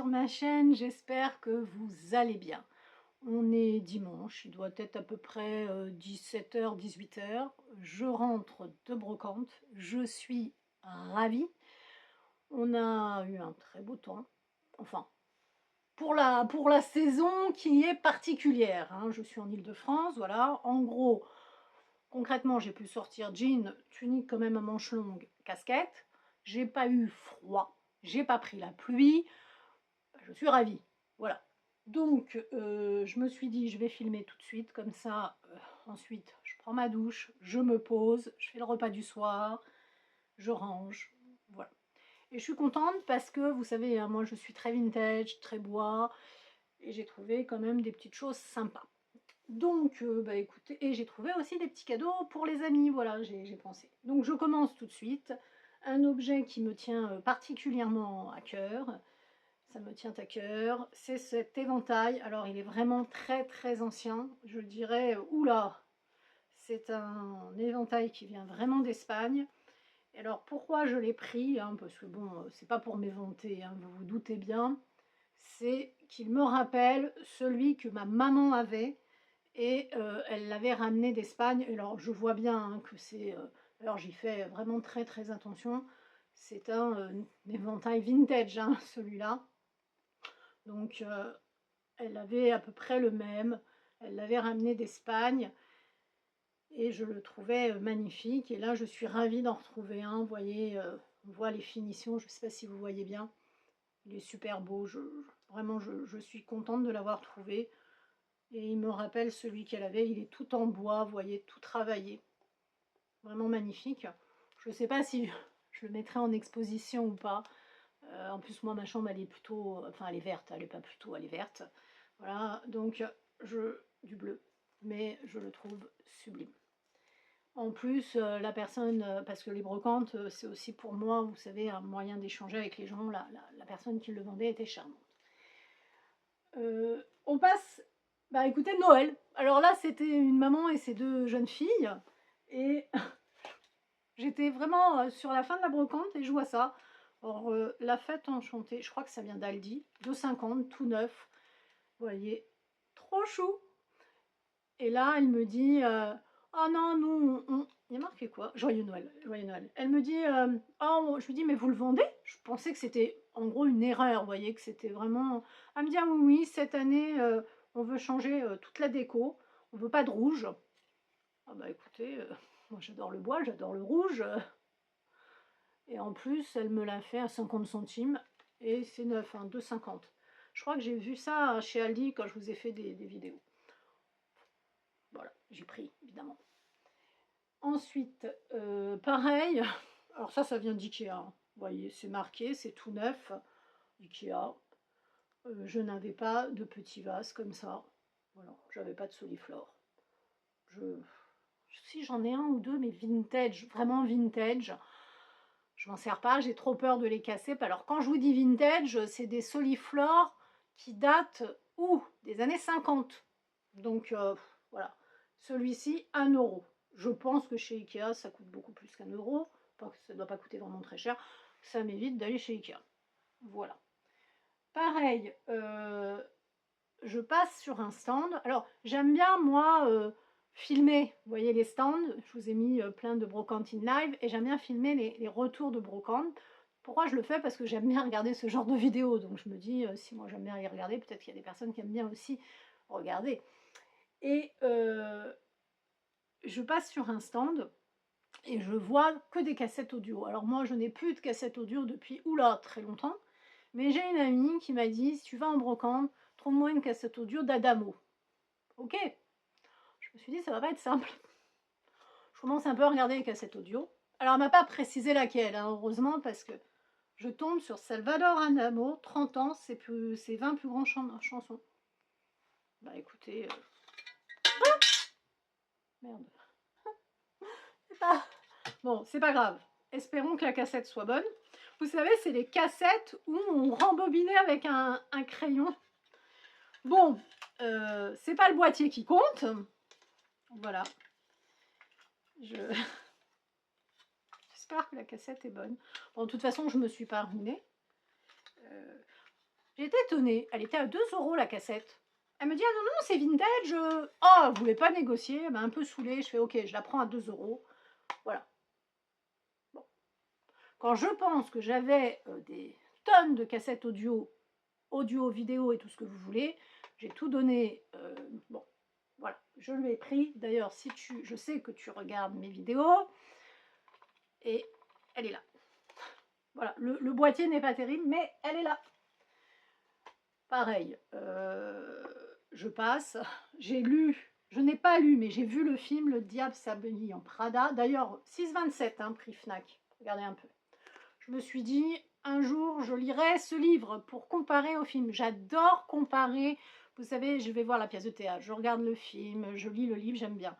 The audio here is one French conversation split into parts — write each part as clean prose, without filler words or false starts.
sur ma chaîne, j'espère que vous allez bien. On est dimanche, il doit être à peu près 17h, 18h. Je rentre de brocante, je suis ravie. On a eu un très beau temps, enfin, pour la saison qui est particulière, hein. Je suis en Île-de-France, voilà. En gros, concrètement, j'ai pu sortir jean, tunique quand même à manches longues, casquette. J'ai pas eu froid, j'ai pas pris la pluie. Je suis ravie, voilà. Donc, je me suis dit, je vais filmer tout de suite, comme ça, ensuite, je prends ma douche, je me pose, je fais le repas du soir, je range, voilà. Et je suis contente parce que, vous savez, hein, moi, je suis très vintage, très bois, et j'ai trouvé quand même des petites choses sympas. Donc, bah écoutez, et j'ai trouvé aussi des petits cadeaux pour les amis, voilà, j'ai pensé. Donc, je commence tout de suite. Un objet qui me tient particulièrement à cœur, ça me tient à cœur, c'est cet éventail. Alors il est vraiment très très ancien, je dirais, oula, c'est un éventail qui vient vraiment d'Espagne. Et alors pourquoi je l'ai pris, hein, parce que bon, c'est pas pour m'éventer, hein, vous vous doutez bien, c'est qu'il me rappelle celui que ma maman avait, et elle l'avait ramené d'Espagne. Alors je vois bien, hein, que c'est, alors j'y fais vraiment très très attention, c'est un éventail vintage, hein, celui-là. Donc elle avait à peu près le même, elle l'avait ramené d'Espagne et je le trouvais magnifique. Et là je suis ravie d'en retrouver un, vous voyez, on voit les finitions, je ne sais pas si vous voyez bien, il est super beau, vraiment je suis contente de l'avoir trouvé. Et il me rappelle celui qu'elle avait, il est tout en bois, vous voyez, tout travaillé, vraiment magnifique. Je ne sais pas si je le mettrai en exposition ou pas. En plus, moi, ma chambre, elle est plutôt, enfin, elle est verte, elle est pas plutôt, elle est verte. Voilà, donc du bleu, mais je le trouve sublime. En plus, la personne, parce que les brocantes, c'est aussi pour moi, vous savez, un moyen d'échanger avec les gens. La personne qui le vendait était charmante. On passe, bah écoutez, Noël. Alors là, c'était une maman et ses deux jeunes filles, et j'étais vraiment sur la fin de la brocante et je vois ça. Alors, la fête enchantée, je crois que ça vient d'Aldi, 2,50, tout neuf. Vous voyez, trop chou. Et là, elle me dit, oh non, nous, il y a marqué quoi? Joyeux Noël, joyeux Noël. Elle me dit, oh, je lui dis, mais vous le vendez? Je pensais que c'était en gros une erreur, vous voyez, que c'était vraiment. Elle me dit, ah oui, oui, cette année, on veut changer toute la déco, on veut pas de rouge. Ah bah écoutez, moi j'adore le bois, j'adore le rouge. Et en plus, elle me l'a fait à 50 centimes. Et c'est neuf, hein, 2,50. Je crois que j'ai vu ça chez Aldi quand je vous ai fait des vidéos. Voilà, j'ai pris, évidemment. Ensuite, pareil. Alors ça vient d'Ikea, hein. Vous voyez, c'est marqué, c'est tout neuf. Ikea. Je n'avais pas de petits vases comme ça. Voilà, j'avais pas de soliflore. Si j'en ai un ou deux, mais vintage, vraiment vintage. Je m'en sers pas, j'ai trop peur de les casser. Alors quand je vous dis vintage, c'est des soliflores qui datent des années 50. Donc voilà, celui-ci 1 €. Je pense que chez Ikea ça coûte beaucoup plus qu'1 €. Pas que ça ne doit pas coûter vraiment très cher. Ça m'évite d'aller chez Ikea. Voilà. Pareil, je passe sur un stand. Alors j'aime bien moi filmer, vous voyez les stands, je vous ai mis plein de brocantes in live, et j'aime bien filmer les retours de brocante. Pourquoi je le fais? Parce que j'aime bien regarder ce genre de vidéos, donc je me dis, si moi j'aime bien y regarder, peut-être qu'il y a des personnes qui aiment bien aussi regarder. Et je passe sur un stand et je vois que des cassettes audio. Alors moi je n'ai plus de cassettes audio depuis très longtemps, mais j'ai une amie qui m'a dit, si tu vas en brocante, trouve-moi une cassette audio d'Adamo. Ok, je me suis dit, ça va pas être simple. Je commence un peu à regarder les cassettes audio. Alors, elle m'a pas précisé laquelle, hein, heureusement, parce que je tombe sur Salvador Adamo, 30 ans, c'est 20 plus grandes chansons. Bah écoutez, merde. Bon, c'est pas grave. Espérons que la cassette soit bonne. Vous savez, c'est les cassettes où on rembobinait avec un crayon. Bon, c'est pas le boîtier qui compte. Voilà. J'espère que la cassette est bonne. Bon, de toute façon, je me suis pas ruinée. J'ai été étonnée, elle était à 2 € la cassette. Elle me dit: «Ah non, non, c'est vintage, oh, elle voulait pas négocier, elle m'a un peu saoulée, je fais: «OK, je la prends à 2 €». Voilà. Bon. Quand je pense que j'avais, des tonnes de cassettes audio, vidéo et tout ce que vous voulez, j'ai tout donné, bon, voilà, je lui ai pris. D'ailleurs, si je sais que tu regardes mes vidéos et elle est là. Voilà, le boîtier n'est pas terrible, mais elle est là. Pareil, je passe. J'ai lu, je n'ai pas lu, mais j'ai vu le film Le Diable s'habille en Prada. D'ailleurs, 6,27 hein, prix Fnac. Regardez un peu. Je me suis dit, un jour, je lirai ce livre pour comparer au film. J'adore comparer. Vous savez, je vais voir la pièce de théâtre, je regarde le film, je lis le livre, j'aime bien.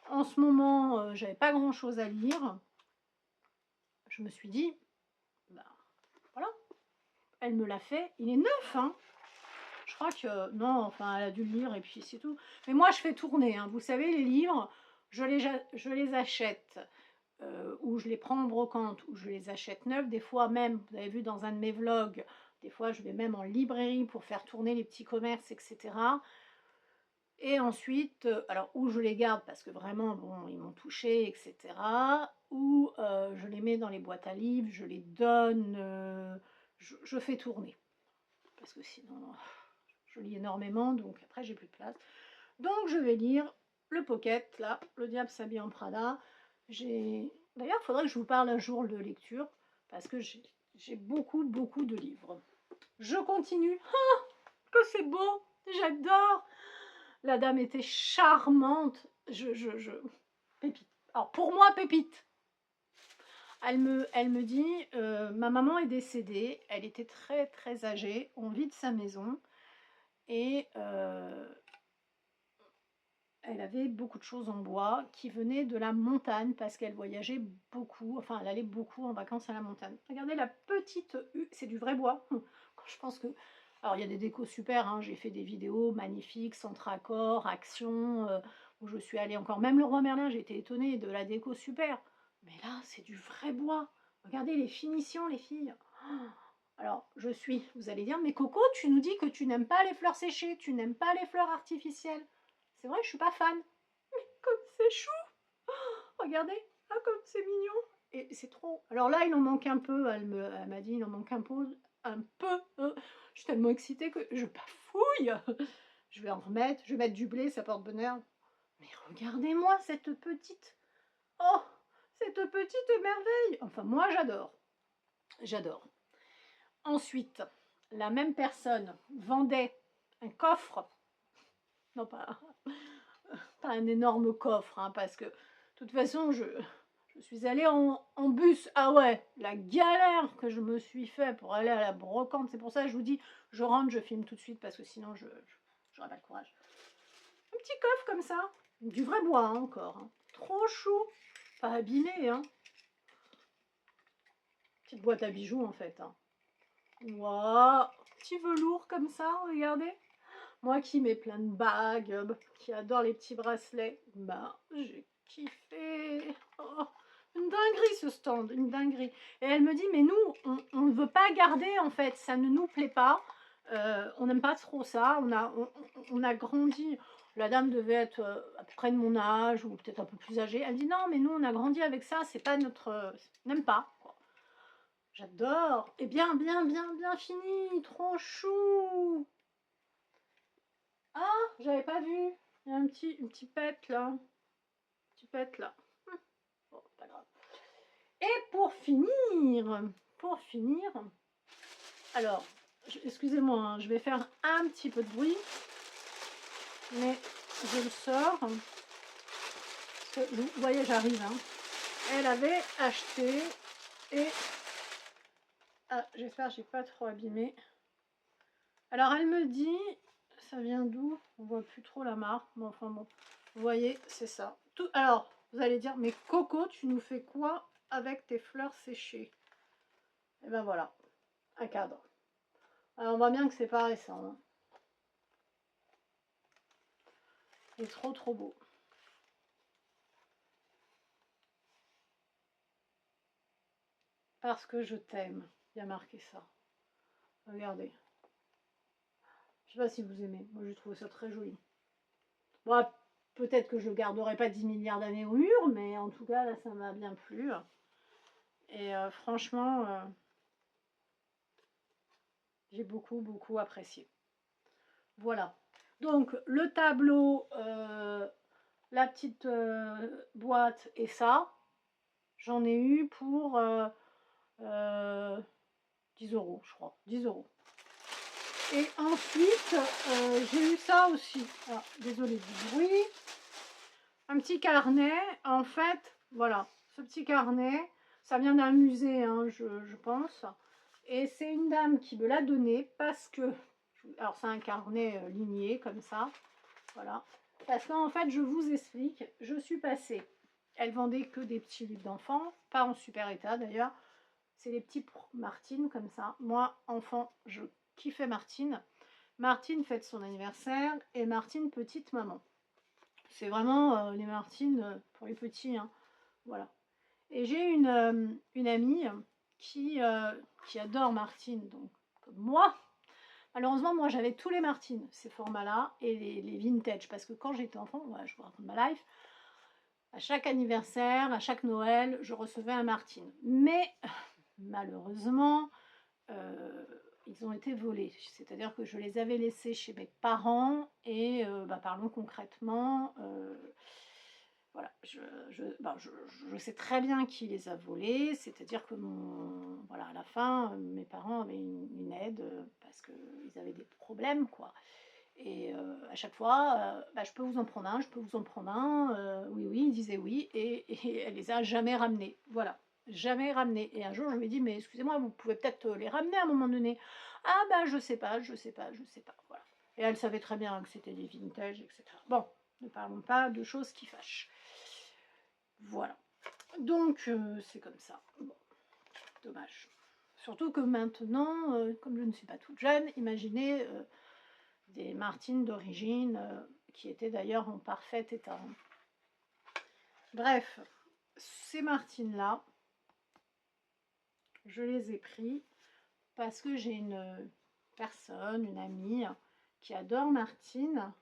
En ce moment, j'avais pas grand-chose à lire. Je me suis dit, bah, voilà, elle me l'a fait. Il est neuf, hein. Je crois que non, enfin, elle a dû le lire et puis c'est tout. Mais moi, je fais tourner, hein. Vous savez, les livres, je les achète ou je les prends en brocante ou je les achète neufs. Des fois même, vous avez vu dans un de mes vlogs, des fois, je vais même en librairie pour faire tourner les petits commerces, etc. Et ensuite, alors, ou je les garde parce que vraiment, bon, ils m'ont touché, etc. Ou je les mets dans les boîtes à livres, je les donne, je fais tourner. Parce que sinon, je lis énormément, donc après, j'ai plus de place. Donc, je vais lire le Pocket, là, Le Diable s'habille en Prada. D'ailleurs, il faudrait que je vous parle un jour de lecture, parce que j'ai beaucoup, beaucoup de livres. Je continue. Ah, que c'est beau, j'adore. La dame était charmante. Pépite. Alors, pour moi, pépite. Elle me dit, ma maman est décédée, elle était très, très âgée, on vide sa maison, et elle avait beaucoup de choses en bois qui venaient de la montagne parce qu'elle voyageait beaucoup, enfin elle allait beaucoup en vacances à la montagne. Regardez la petite c'est du vrai bois. Quand je pense que... Alors il y a des décos super, hein, j'ai fait des vidéos magnifiques, centre accord, action, où je suis allée encore, même le roi Merlin, j'ai été étonnée de la déco super. Mais là, c'est du vrai bois. Regardez les finitions, les filles. Alors, vous allez dire, mais Coco, tu nous dis que tu n'aimes pas les fleurs séchées, tu n'aimes pas les fleurs artificielles. C'est vrai, je suis pas fan. Mais comme c'est chou, regardez, ah comme c'est mignon. Et c'est trop. Alors là, il en manque un peu. Elle m'a dit, il en manque un peu. Un peu. Je suis tellement excitée que je bafouille. Je vais en remettre. Je vais mettre du blé, ça porte bonheur. Mais regardez-moi cette petite. Oh, cette petite merveille. Enfin, moi, j'adore. J'adore. Ensuite, la même personne vendait un coffre. Non, pas un énorme coffre, hein, parce que de toute façon, je suis allée en bus. Ah ouais, la galère que je me suis fait pour aller à la brocante. C'est pour ça que je vous dis, je rentre, je filme tout de suite, parce que sinon, je n'aurai pas le courage. Un petit coffre comme ça, du vrai bois hein, encore. Hein. Trop chou, pas abîmé. Hein. Petite boîte à bijoux en fait. Hein. Waouh, petit velours comme ça, regardez. Moi qui mets plein de bagues, qui adore les petits bracelets, bah j'ai kiffé. Oh, une dinguerie ce stand, une dinguerie. Et elle me dit, mais nous, on ne veut pas garder en fait, ça ne nous plaît pas. On n'aime pas trop ça. On a grandi. La dame devait être à peu près de mon âge ou peut-être un peu plus âgée. Elle dit non, mais nous on a grandi avec ça, c'est pas notre. On n'aime pas. J'adore. Et bien, bien, bien, bien fini. Trop chou. Ah, j'avais pas vu. Il y a un petit pet là. Un petit pet là. Bon, pas grave. Et pour finir, alors, excusez-moi, hein, je vais faire un petit peu de bruit, mais je le sors. Parce que, vous voyez, j'arrive. Hein. Elle avait acheté et... Ah, j'espère que j'ai pas trop abîmé. Alors, elle me dit... Ça vient d'où? On voit plus trop la marque. Bon, enfin bon. Vous voyez, c'est ça. Tout... Alors, vous allez dire, mais Coco, tu nous fais quoi avec tes fleurs séchées? Et ben voilà, un cadre. Alors, on voit bien que c'est pas récent. Hein. Il est trop trop beau. Parce que je t'aime. Il y a marqué ça. Regardez. sais pas si vous aimez. Moi, j'ai trouvé ça très joli. Bon, peut-être que je le garderai pas 10 milliards d'années au mur, mais en tout cas, là, ça m'a bien plu. Et franchement, j'ai beaucoup, beaucoup apprécié. Voilà. Donc, le tableau, la petite boîte et ça, j'en ai eu pour 10 euros, je crois. 10 euros. Et ensuite, j'ai eu ça aussi. Ah, désolée du bruit. Un petit carnet. En fait, voilà, ce petit carnet, ça vient d'un musée, hein, je pense. Et c'est une dame qui me l'a donné parce que... Alors, c'est un carnet ligné, comme ça. Voilà. Parce qu'en fait, je vous explique, je suis passée. Elle vendait que des petits livres d'enfants, pas en super état d'ailleurs. C'est les petits Martine, comme ça. Moi, enfant, je kiffais Martine. Martine fête son anniversaire et Martine petite maman. C'est vraiment les Martines pour les petits, hein. Voilà. Et j'ai une amie qui adore Martine, donc comme moi. Malheureusement, moi j'avais tous les Martines, ces formats-là, et les vintage, parce que quand j'étais enfant, voilà, je vous raconte ma life, à chaque anniversaire, à chaque Noël, je recevais un Martine. Mais malheureusement, ils ont été volés. C'est-à-dire que je les avais laissés chez mes parents et parlons concrètement. Voilà, je sais très bien qui les a volés. C'est-à-dire que voilà, à la fin, mes parents avaient une aide parce qu'ils avaient des problèmes, quoi. Et à chaque fois, je peux vous en prendre un, je peux vous en prendre un. Oui, oui, il disait oui. Et elle les a jamais ramenés. Voilà. Jamais ramenés. Et un jour, je lui ai dit, mais excusez-moi, vous pouvez peut-être les ramener à un moment donné. Ah bah je sais pas, je sais pas, je sais pas. Voilà. Et elle savait très bien que c'était des vintage, etc. Bon, ne parlons pas de choses qui fâchent. Voilà. Donc c'est comme ça. Bon, dommage. Surtout que maintenant, comme je ne suis pas toute jeune, imaginez des Martines d'origine qui étaient d'ailleurs en parfait état. Bref, ces Martines-là, je les ai pris parce que j'ai une personne, une amie, qui adore Martine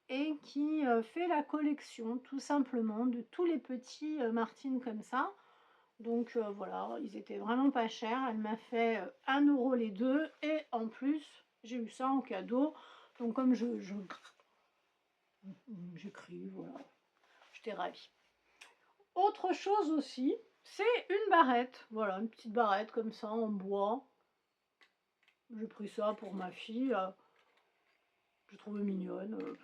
et qui fait la collection tout simplement de tous les petits Martines comme ça. Donc voilà, ils étaient vraiment pas chers. Elle m'a fait 1 euro les deux et en plus, j'ai eu ça en cadeau. Donc comme j'écris, voilà, j'étais ravie. Autre chose aussi, c'est une barrette. Voilà, une petite barrette comme ça en bois. J'ai pris ça pour ma fille. J'ai trouvé mignonne. De toute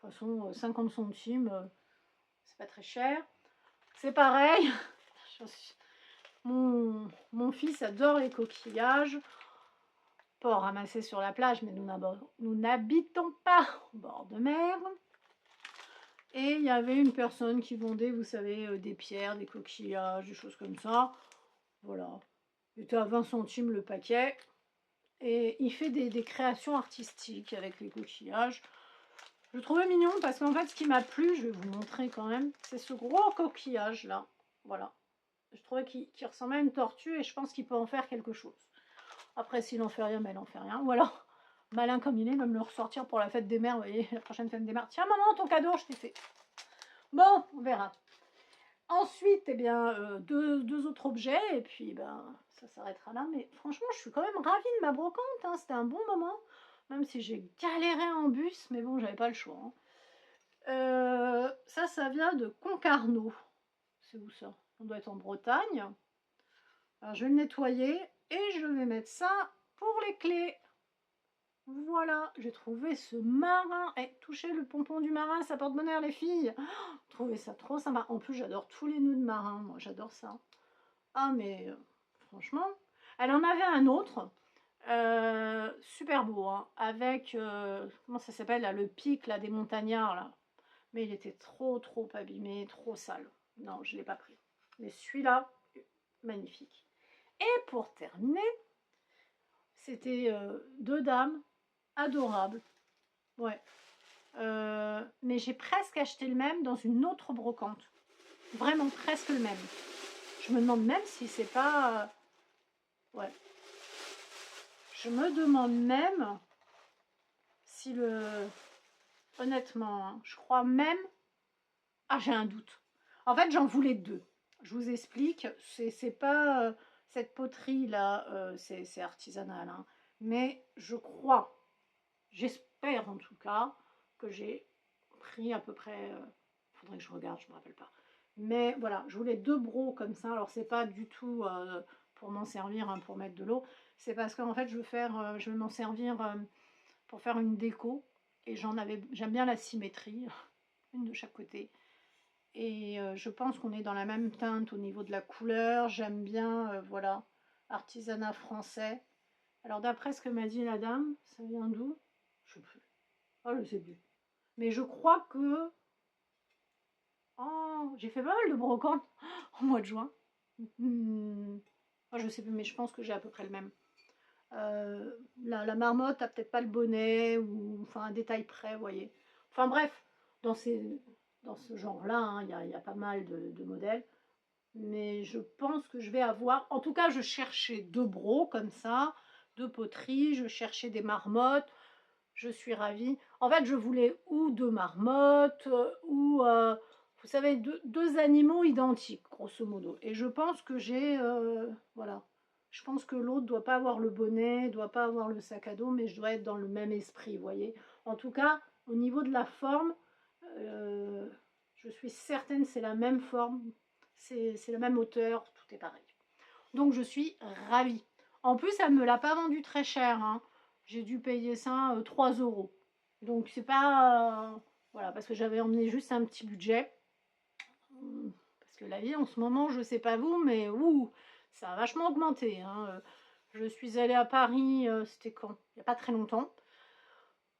façon, 50 centimes, c'est pas très cher. C'est pareil. Mon fils adore les coquillages. Pas ramasser sur la plage, mais nous n'habitons pas au bord de mer. Et il y avait une personne qui vendait, vous savez, des pierres, des coquillages, des choses comme ça. Voilà. Il était à 20 centimes le paquet. Et il fait des créations artistiques avec les coquillages. Je le trouvais mignon parce qu'en fait, ce qui m'a plu, je vais vous montrer quand même, c'est ce gros coquillage là. Voilà. Je trouvais qu'il ressemblait à une tortue et je pense qu'il peut en faire quelque chose. Après, s'il en fait rien, mais il en fait rien. Ou alors, malin comme il est, même le ressortir pour la fête des mères, vous voyez, la prochaine fête des mères. Tiens, maman, ton cadeau, je t'ai fait. Bon, on verra. Ensuite, eh bien, deux autres objets, et puis ça s'arrêtera là. Mais franchement, je suis quand même ravie de ma brocante, hein. C'était un bon moment, même si j'ai galéré en bus, mais bon, j'avais pas le choix, hein. Ça vient de Concarneau. C'est où ça? On doit être en Bretagne. Alors, je vais le nettoyer et je vais mettre ça pour les clés. Voilà, j'ai trouvé ce marin. Touchez le pompon du marin, ça porte bonheur les filles. Trouvé ça trop sympa. En plus, j'adore tous les nœuds de marin, moi j'adore ça. Ah mais franchement, elle en avait un autre, super beau, hein, avec, comment ça s'appelle là, le pic là, des montagnards là. Mais il était trop abîmé, trop sale. Non, je ne l'ai pas pris. Mais celui-là, magnifique. Et pour terminer, c'était 2 dames adorables. Ouais. Mais j'ai presque acheté le même dans une autre brocante. Vraiment presque le même. Je me demande même si c'est pas... ouais. Je me demande même si le... Honnêtement, hein, je crois même... Ah, j'ai un doute. En fait, j'en voulais 2. Je vous explique. C'est pas... cette poterie-là, c'est artisanal. Hein, mais je crois, j'espère en tout cas, que j'ai pris à peu près... faudrait que je regarde, je me rappelle pas. Mais voilà, je voulais 2 brocs comme ça. Alors, c'est pas du tout pour m'en servir, hein, pour mettre de l'eau. C'est parce qu'en fait, je vais m'en servir pour faire une déco. Et j'aime bien la symétrie, une de chaque côté. Et je pense qu'on est dans la même teinte au niveau de la couleur. J'aime bien, voilà, artisanat français. Alors, d'après ce que m'a dit la dame, ça vient d'où? Je sais plus. Oh, je sais plus. Mais je crois que... Oh, j'ai fait pas mal de brocantes au mois de juin. Oh, je sais plus, mais je pense que j'ai à peu près le même. La marmotte a peut-être pas le bonnet, ou enfin un détail près, vous voyez. Enfin bref, dans ce genre-là, hein, y a pas mal de modèles. Mais je pense que je vais avoir... En tout cas, je cherchais 2 brocs comme ça, 2 poteries, je cherchais des marmottes. Je suis ravie. En fait, je voulais ou 2 marmottes, ou... vous savez, deux animaux identiques, grosso modo. Et je pense que j'ai... voilà. Je pense que l'autre doit pas avoir le bonnet, doit pas avoir le sac à dos, mais je dois être dans le même esprit, vous voyez. En tout cas, au niveau de la forme, euh, je suis certaine c'est la même forme, c'est la même hauteur, tout est pareil. Donc je suis ravie. En plus, elle me l'a pas vendu très cher, hein. J'ai dû payer ça 3 euros. Donc c'est pas... voilà, parce que j'avais emmené juste un petit budget. Parce que la vie en ce moment, je sais pas vous, mais ouh, ça a vachement augmenté. Hein. Je suis allée à Paris, c'était quand? Il n'y a pas très longtemps.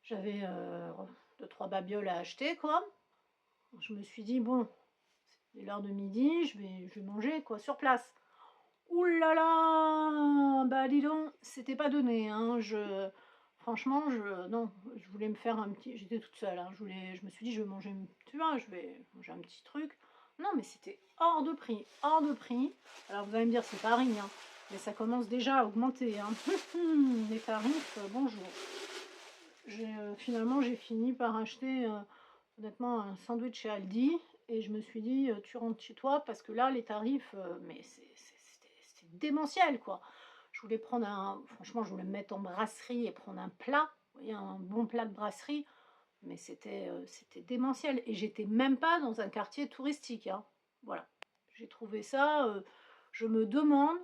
J'avais 2-3 babioles à acheter, quoi. Je me suis dit, bon, c'est l'heure de midi, je vais manger, quoi, sur place. Ouh là là, bah dis donc, c'était pas donné, hein. Franchement, non, je voulais me faire un petit... J'étais toute seule, hein. Je me suis dit, je vais manger, tu vois, je vais manger un petit truc. Non, mais c'était hors de prix, hors de prix. Alors vous allez me dire, c'est Paris, hein, mais ça commence déjà à augmenter, hein. Les tarifs, bonjour. Finalement, j'ai fini par acheter, honnêtement, un sandwich chez Aldi. Et je me suis dit, tu rentres chez toi parce que là, les tarifs, mais c'était démentiel, quoi. Je voulais prendre franchement, je voulais me mettre en brasserie et prendre un plat, vous voyez, un bon plat de brasserie, mais c'était démentiel. Et j'étais même pas dans un quartier touristique, hein. Voilà. J'ai trouvé ça, je me demande,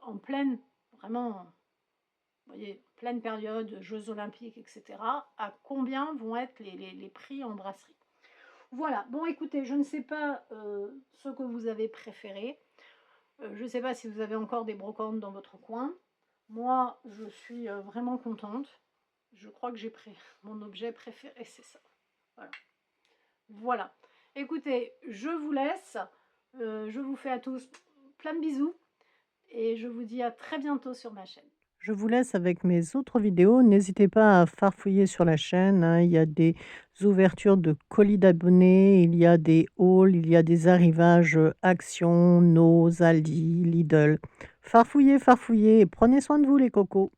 en pleine, vraiment, vous voyez, pleine période, Jeux Olympiques, etc., à combien vont être les prix en brasserie. Voilà, bon écoutez, je ne sais pas ce que vous avez préféré. Je ne sais pas si vous avez encore des brocantes dans votre coin. Moi, je suis vraiment contente. Je crois que j'ai pris mon objet préféré, c'est ça. Voilà. Voilà. Écoutez, je vous laisse. Je vous fais à tous plein de bisous. Et je vous dis à très bientôt sur ma chaîne. Je vous laisse avec mes autres vidéos. N'hésitez pas à farfouiller sur la chaîne, hein. Il y a des ouvertures de colis d'abonnés, il y a des hauls, il y a des arrivages Action, Noz, Aldi, Lidl. Farfouillez, farfouillez et prenez soin de vous les cocos.